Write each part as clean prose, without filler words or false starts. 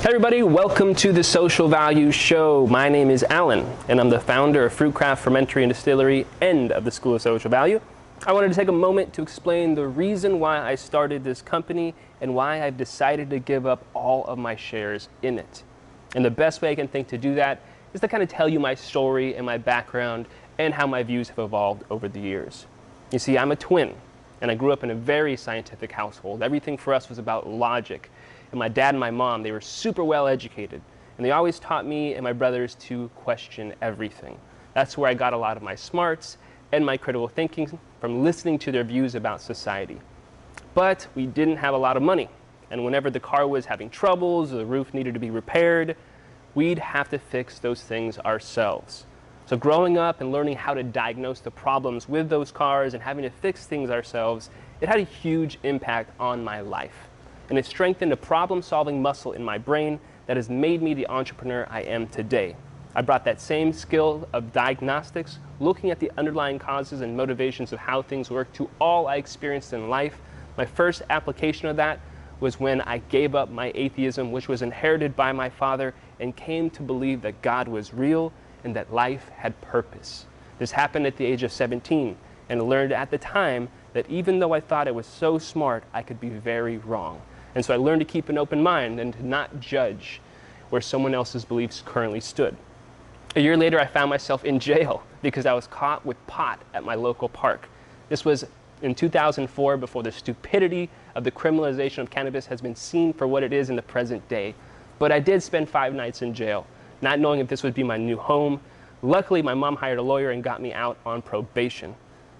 Hey everybody, welcome to the Social Value Show. My name is Alan, and I'm the founder of FruitCraft Fermentery and Distillery and of the School of Social Value. I wanted to take a moment to explain the reason why I started this company and why I've decided to give up all of my shares in it. And the best way I can think to do that is to kind of tell you my story and my background and how my views have evolved over the years. You see, I'm a twin, and I grew up in a very scientific household. Everything for us was about logic. And my dad and my mom, they were super well educated, and they always taught me and my brothers to question everything. That's where I got a lot of my smarts and my critical thinking, from listening to their views about society. But we didn't have a lot of money, and whenever the car was having troubles or the roof needed to be repaired, we'd have to fix those things ourselves. So growing up and learning how to diagnose the problems with those cars and having to fix things ourselves, it had a huge impact on my life. And it strengthened a problem-solving muscle in my brain that has made me the entrepreneur I am today. I brought that same skill of diagnostics, looking at the underlying causes and motivations of how things work, to all I experienced in life. My first application of that was when I gave up my atheism, which was inherited by my father, and came to believe that God was real and that life had purpose. This happened at the age of 17, and I learned at the time that even though I thought I was so smart, I could be very wrong. And so I learned to keep an open mind and to not judge where someone else's beliefs currently stood. A year later, I found myself in jail because I was caught with pot at my local park. This was in 2004, before the stupidity of the criminalization of cannabis has been seen for what it is in the present day. But I did spend 5 nights in jail, not knowing if this would be my new home. Luckily, my mom hired a lawyer and got me out on probation.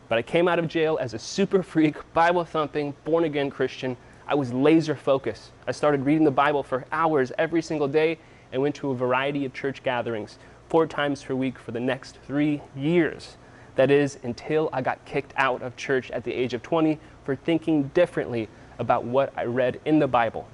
But I came out of jail as a super freak, Bible-thumping, born-again Christian. I was laser focused. I started reading the Bible for hours every single day and went to a variety of church gatherings 4 times per week for the next 3 years. That is, until I got kicked out of church at the age of 20 for thinking differently about what I read in the Bible.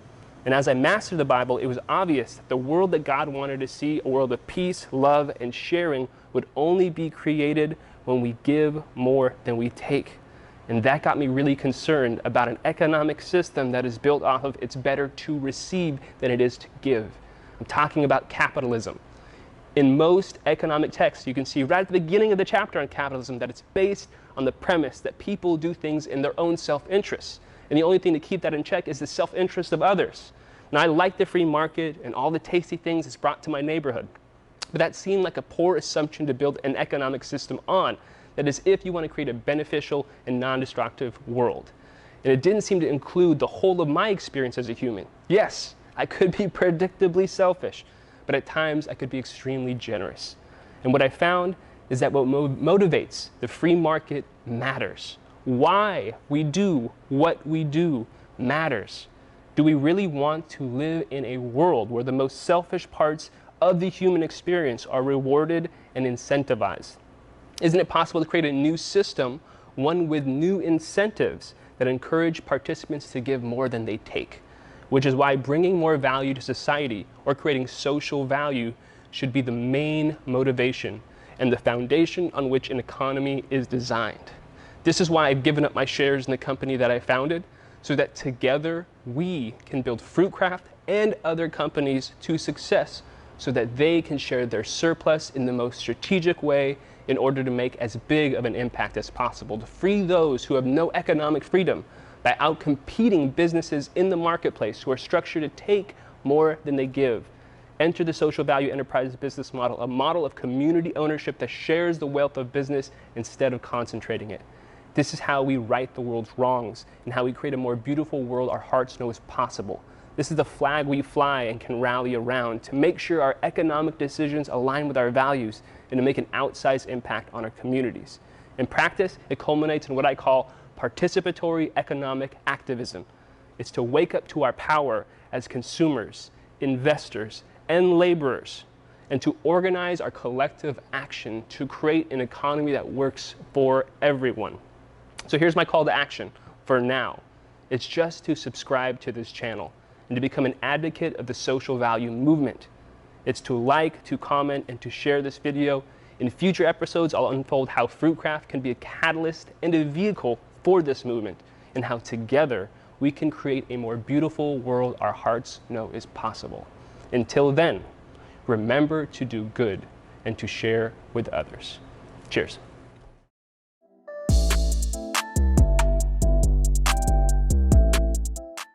And as I mastered the Bible, it was obvious that the world that God wanted to see, a world of peace, love, and sharing, would only be created when we give more than we take. And that got me really concerned about an economic system that is built off of it's better to receive than it is to give. I'm talking about capitalism. In most economic texts, you can see right at the beginning of the chapter on capitalism that it's based on the premise that people do things in their own self-interest. And the only thing to keep that in check is the self-interest of others. Now, I like the free market and all the tasty things it's brought to my neighborhood, but that seemed like a poor assumption to build an economic system on. That is, if you want to create a beneficial and non-destructive world. And it didn't seem to include the whole of my experience as a human. Yes, I could be predictably selfish, but at times I could be extremely generous. And what I found is that what motivates the free market matters. Why we do what we do matters. Do we really want to live in a world where the most selfish parts of the human experience are rewarded and incentivized? Isn't it possible to create a new system, one with new incentives that encourage participants to give more than they take? Which is why bringing more value to society or creating social value should be the main motivation and the foundation on which an economy is designed. This is why I've given up my shares in the company that I founded, so that together we can build FruitCraft and other companies to success, so that they can share their surplus in the most strategic way in order to make as big of an impact as possible, to free those who have no economic freedom by outcompeting businesses in the marketplace who are structured to take more than they give. Enter the social value enterprise business model, a model of community ownership that shares the wealth of business instead of concentrating it. This is how we right the world's wrongs and how we create a more beautiful world our hearts know is possible. This is the flag we fly and can rally around to make sure our economic decisions align with our values and to make an outsized impact on our communities. In practice, it culminates in what I call participatory economic activism. It's to wake up to our power as consumers, investors, and laborers, and to organize our collective action to create an economy that works for everyone. So here's my call to action for now. It's just to subscribe to this channel and to become an advocate of the social value movement. It's to like, to comment, and to share this video. In future episodes, I'll unfold how FruitCraft can be a catalyst and a vehicle for this movement, and how together we can create a more beautiful world our hearts know is possible. Until then, remember to do good and to share with others. Cheers.